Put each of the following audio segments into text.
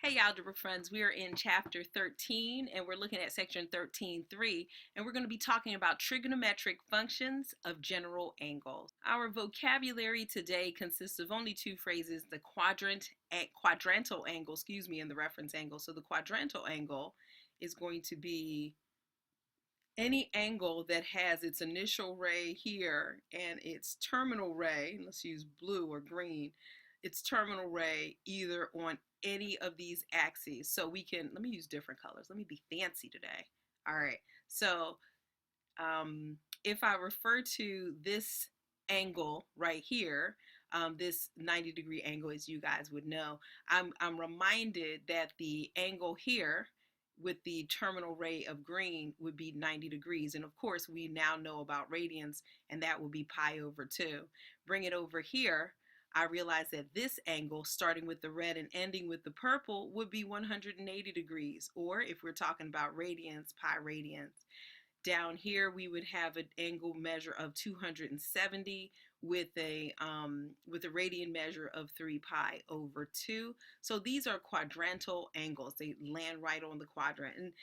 Hey algebra friends, we are in chapter 13 and we're looking at section 13.3 and we're going to be talking about trigonometric functions of general angles. Our vocabulary today consists of only two phrases, the quadrantal angle, and the reference angle. So the quadrantal angle is going to be any angle that has its initial ray here and its terminal ray, let's use blue or green, its terminal ray either on any of these axes. So we can, let me use different colors. Let me be fancy today. All right. So if I refer to this angle right here, this 90-degree angle, as you guys would know, I'm reminded that the angle here with the terminal ray of green would be 90 degrees. And of course, we now know about radians, and that would be pi over 2. Bring it over here. I realize that this angle, starting with the red and ending with the purple, would be 180 degrees. Or if we're talking about radians, pi radians. Down here, we would have an angle measure of 270 with a radian measure of 3 pi over 2. So these are quadrantal angles. They land right on the quadrant and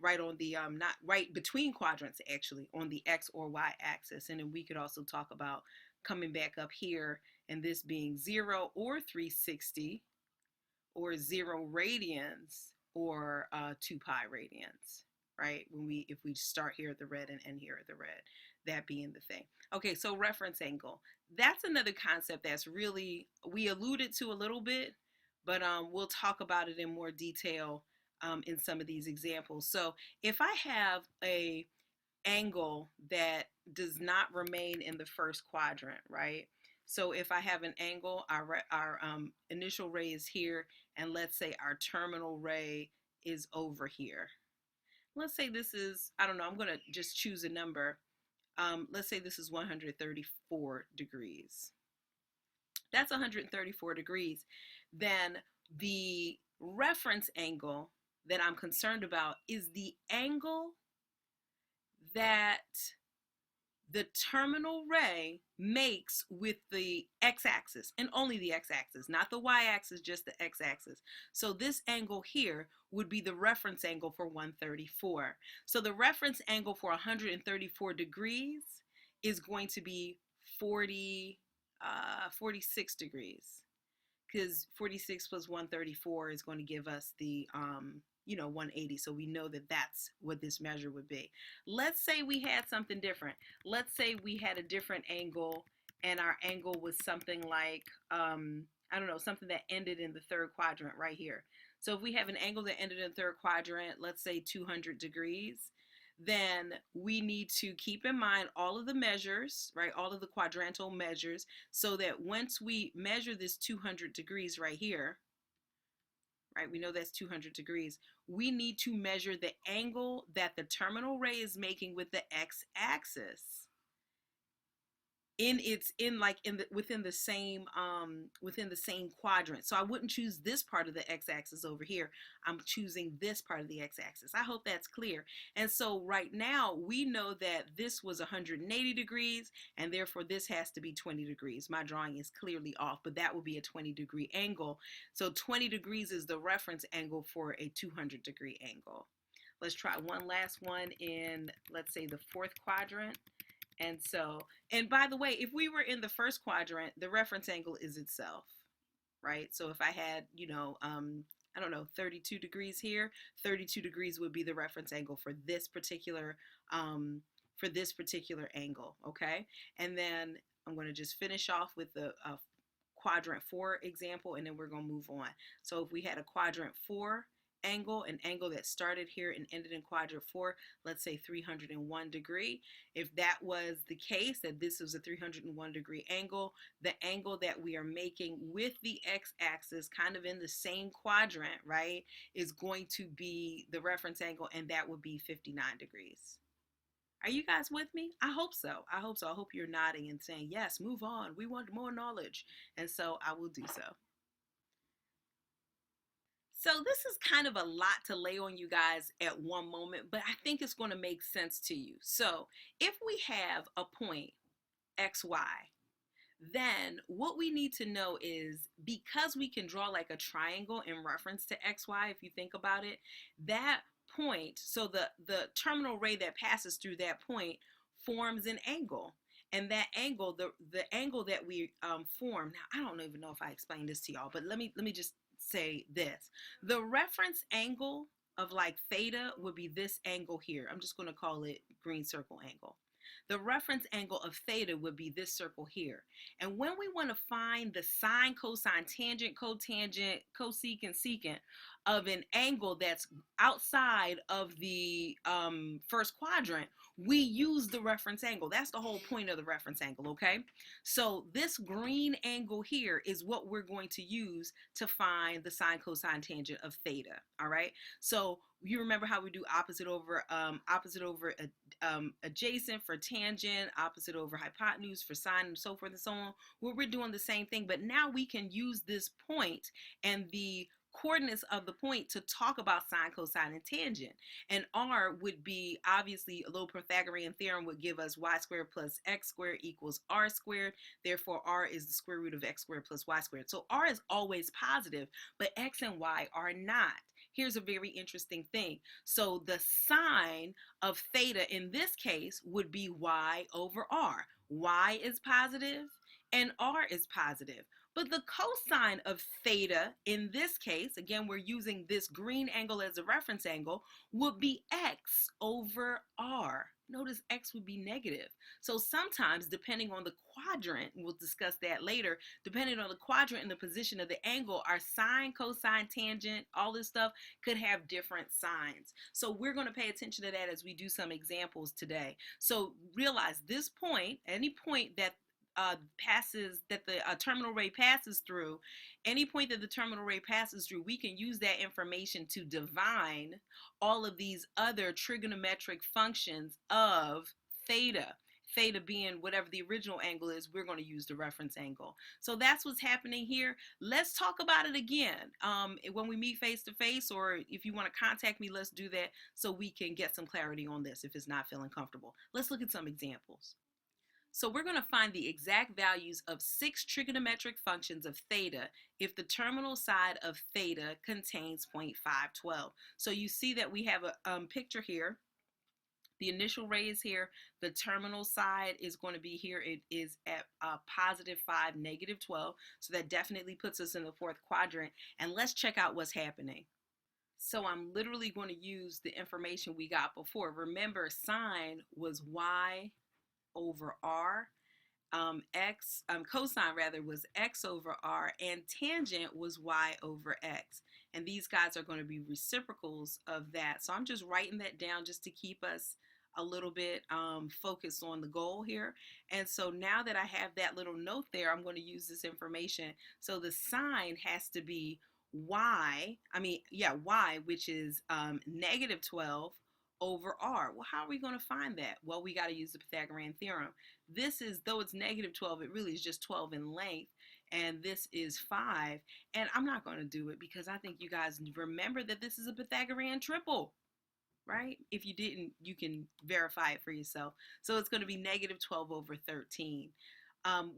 right on the not right between quadrants, actually, on the x or y axis. And then we could also talk about coming back up here and this being 0 or 360 or 0 radians or 2 pi radians. Right, if we start here at the red and end here at the red, that being the thing. Okay, so reference angle. That's another concept that's really, we alluded to a little bit, but we'll talk about it in more detail in some of these examples. So if I have a angle that does not remain in the first quadrant, right? So if I have an angle, our initial ray is here, and let's say our terminal ray is over here. Let's say this is, I don't know, I'm going to just choose a number. Let's say this is 134 degrees. That's 134 degrees. Then the reference angle that I'm concerned about is the angle that the terminal ray makes with the x-axis, and only the x-axis, not the y-axis, just the x-axis. So this angle here would be the reference angle for 134. So the reference angle for 134 degrees is going to be 46 degrees, because 46 plus 134 is going to give us the 180. So we know that that's what this measure would be. Let's say we had something different. Let's say we had a different angle, and our angle was something like, I don't know, something that ended in the third quadrant right here. So if we have an angle that ended in the third quadrant, let's say 200 degrees, then we need to keep in mind all of the measures, right? All of the quadrantal measures, so that once we measure this 200 degrees right here, right, we know that's 200 degrees, we need to measure the angle that the terminal ray is making with the x-axis within the same quadrant. So I wouldn't choose this part of the x-axis over here. I'm choosing this part of the x-axis. I hope that's clear. And so right now we know that this was 180 degrees, and therefore this has to be 20 degrees. My drawing is clearly off, but that would be a 20-degree angle. So 20 degrees is the reference angle for a 200-degree angle. Let's try one last one in, let's say, the fourth quadrant. And so, and by the way, if we were in the first quadrant, the reference angle is itself, right? So if I had, I don't know, 32 degrees here, 32 degrees would be the reference angle for this particular angle, okay? And then I'm going to just finish off with the Quadrant 4 example, and then we're going to move on. So if we had a Quadrant 4 angle, an angle that started here and ended in quadrant 4, let's say 301 degree. If that was the case, that this was a 301 degree angle, the angle that we are making with the x-axis kind of in the same quadrant, right, is going to be the reference angle, and that would be 59 degrees. Are you guys with me? I hope so. I hope so. I hope you're nodding and saying, yes, move on. We want more knowledge. And so I will do so. So this is kind of a lot to lay on you guys at one moment, but I think it's going to make sense to you. So if we have a point, xy, then what we need to know is, because we can draw like a triangle in reference to xy, if you think about it, that point, so the terminal ray that passes through that point forms an angle. And that angle, the angle that we form, now I don't even know if I explained this to y'all, but let me just say this. The reference angle of like theta would be this angle here. I'm just going to call it green circle angle. The reference angle of theta would be this circle here. And when we want to find the sine, cosine, tangent, cotangent, cosecant, secant of an angle that's outside of the first quadrant, we use the reference angle. That's the whole point of the reference angle, okay? So this green angle here is what we're going to use to find the sine, cosine, tangent of theta, all right? So you remember how we do opposite over adjacent for tangent, opposite over hypotenuse for sine, and so forth and so on. Well, we're doing the same thing, but now we can use this point and the coordinates of the point to talk about sine, cosine, and tangent. And r would be, obviously, a little Pythagorean theorem would give us y squared plus x squared equals r squared. Therefore, r is the square root of x squared plus y squared. So r is always positive, but x and y are not. Here's a very interesting thing. So the sine of theta in this case would be y over r. Y is positive and r is positive. But the cosine of theta in this case, again, we're using this green angle as a reference angle, would be x over r. Notice x would be negative. So sometimes, depending on the quadrant, we'll discuss that later, depending on the quadrant and the position of the angle, our sine, cosine, tangent, all this stuff could have different signs. So we're going to pay attention to that as we do some examples today. So realize this point, any point that the terminal ray passes through, any point that the terminal ray passes through, we can use that information to divine all of these other trigonometric functions of theta. Theta being whatever the original angle is, we're going to use the reference angle. So that's what's happening here. Let's talk about it again when we meet face to face, or if you want to contact me, let's do that so we can get some clarity on this if it's not feeling comfortable. Let's look at some examples. So we're going to find the exact values of 6 trigonometric functions of theta if the terminal side of theta contains 0.512. So you see that we have a picture here. The initial ray is here. The terminal side is going to be here. It is at positive 5, negative 12. So that definitely puts us in the fourth quadrant. And let's check out what's happening. So I'm literally going to use the information we got before. Remember, sine was y over r, cosine rather was x over r, and tangent was y over x. And these guys are going to be reciprocals of that. So I'm just writing that down just to keep us a little bit focused on the goal here. And so now that I have that little note there, I'm going to use this information. So the sine has to be y, which is negative 12 over r. Well, how are we going to find that? Well, we got to use the Pythagorean theorem. This is, though it's negative 12, it really is just 12 in length, and this is 5. And I'm not going to do it because I think you guys remember that this is a Pythagorean triple, right? If you didn't, you can verify it for yourself. So it's going to be negative 12 over 13.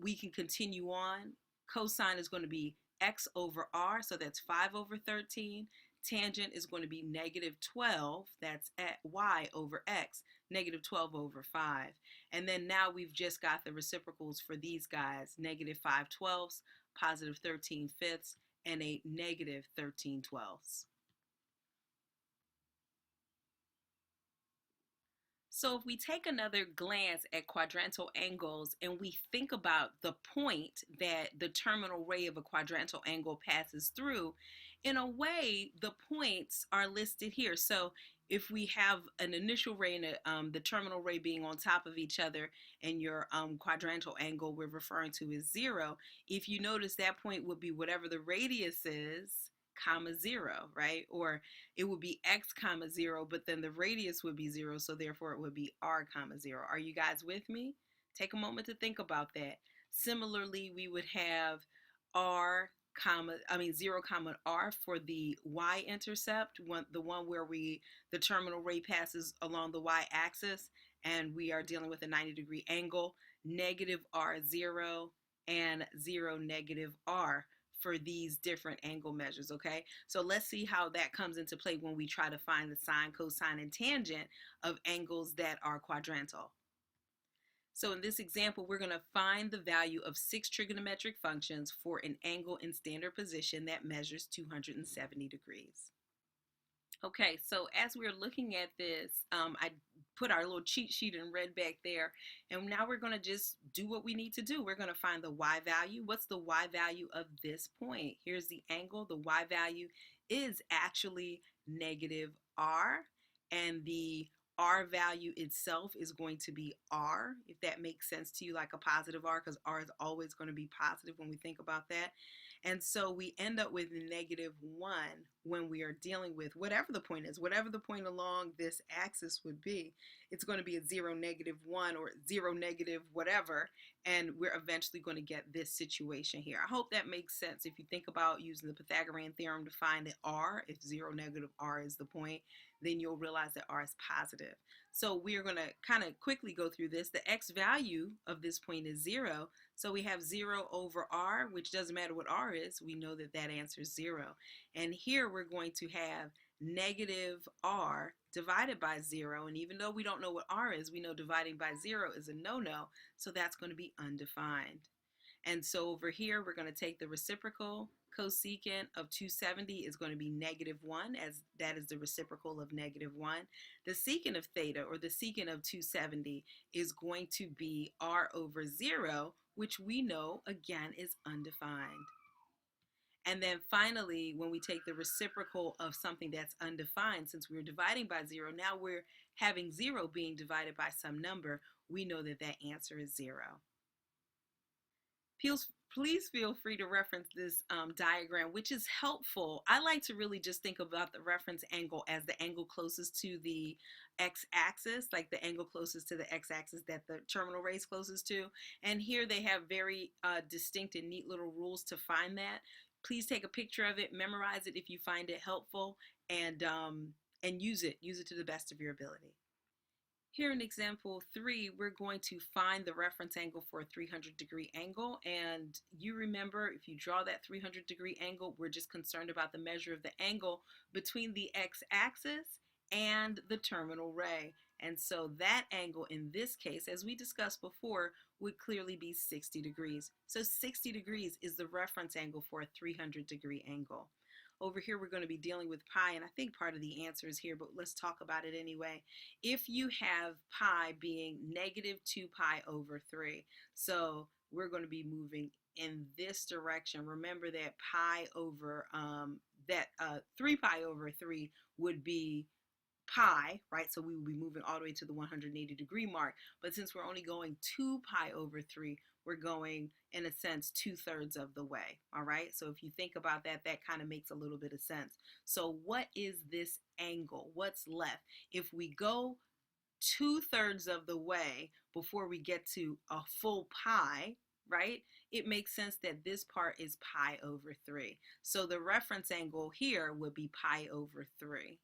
We can continue on. Cosine is going to be x over r, so that's 5 over 13. Tangent is going to be negative 12, that's at y over x, negative 12 over 5. And then now we've just got the reciprocals for these guys, negative 5 twelfths, positive 13 fifths, and a negative 13 twelfths. So if we take another glance at quadrantal angles and we think about the point that the terminal ray of a quadrantal angle passes through, in a way, the points are listed here. So if we have an initial ray and the terminal ray being on top of each other, and your quadrantal angle we're referring to is 0, if you notice, that point would be whatever the radius is, comma 0, right? Or it would be x comma 0, but then the radius would be 0, so therefore it would be r comma 0. Are you guys with me? Take a moment to think about that. Similarly, we would have 0 comma r for the y-intercept, the one where the terminal ray passes along the y-axis, and we are dealing with a 90-degree angle, negative r0 and 0, negative r for these different angle measures, okay? So let's see how that comes into play when we try to find the sine, cosine, and tangent of angles that are quadrantal. So in this example, we're going to find the value of 6 trigonometric functions for an angle in standard position that measures 270 degrees. Okay, so as we're looking at this, I put our little cheat sheet in red back there, and now we're going to just do what we need to do. We're going to find the y value. What's the y value of this point? Here's the angle. The y value is actually negative r, and the r value itself is going to be r, if that makes sense to you, like a positive r, because r is always going to be positive when we think about that. And so we end up with negative 1 when we are dealing with whatever the point is, whatever the point along this axis would be. It's going to be a 0, negative 1, or 0, negative whatever, and we're eventually going to get this situation here. I hope that makes sense. If you think about using the Pythagorean theorem to find that r, if 0, negative r is the point, then you'll realize that r is positive. So we're going to kind of quickly go through this. The x value of this point is 0. So we have 0 over r, which doesn't matter what r is. We know that that answer is 0. And here we're going to have negative r divided by 0. And even though we don't know what r is, we know dividing by 0 is a no-no. So that's going to be undefined. And so over here, we're going to take the reciprocal. Cosecant of 270 is going to be negative 1, as that is the reciprocal of negative 1. The secant of theta, or the secant of 270, is going to be r over 0, which we know, again, is undefined. And then finally, when we take the reciprocal of something that's undefined, since we're dividing by 0, now we're having 0 being divided by some number, we know that that answer is 0. Please feel free to reference this diagram, which is helpful. I like to really just think about the reference angle as the angle closest to the x-axis, like the angle closest to the x-axis that the terminal ray is closest to. And here they have very distinct and neat little rules to find that. Please take a picture of it, memorize it if you find it helpful, and use it to the best of your ability. Here in example 3, we're going to find the reference angle for a 300-degree angle. And you remember, if you draw that 300-degree angle, we're just concerned about the measure of the angle between the x-axis and the terminal ray. And so that angle in this case, as we discussed before, would clearly be 60 degrees. So 60 degrees is the reference angle for a 300-degree angle. Over here, we're going to be dealing with pi, and I think part of the answer is here, but let's talk about it anyway. If you have pi being negative 2 pi over 3, so we're going to be moving in this direction. Remember that pi over, 3 pi over 3 would be pi, right? So we will be moving all the way to the 180-degree mark. But since we're only going 2 pi over 3, we're going, in a sense, 2/3 of the way, all right? So if you think about that, that kind of makes a little bit of sense. So what is this angle? What's left? If we go 2/3 of the way before we get to a full pi, right, it makes sense that this part is pi over 3. So the reference angle here would be pi over 3.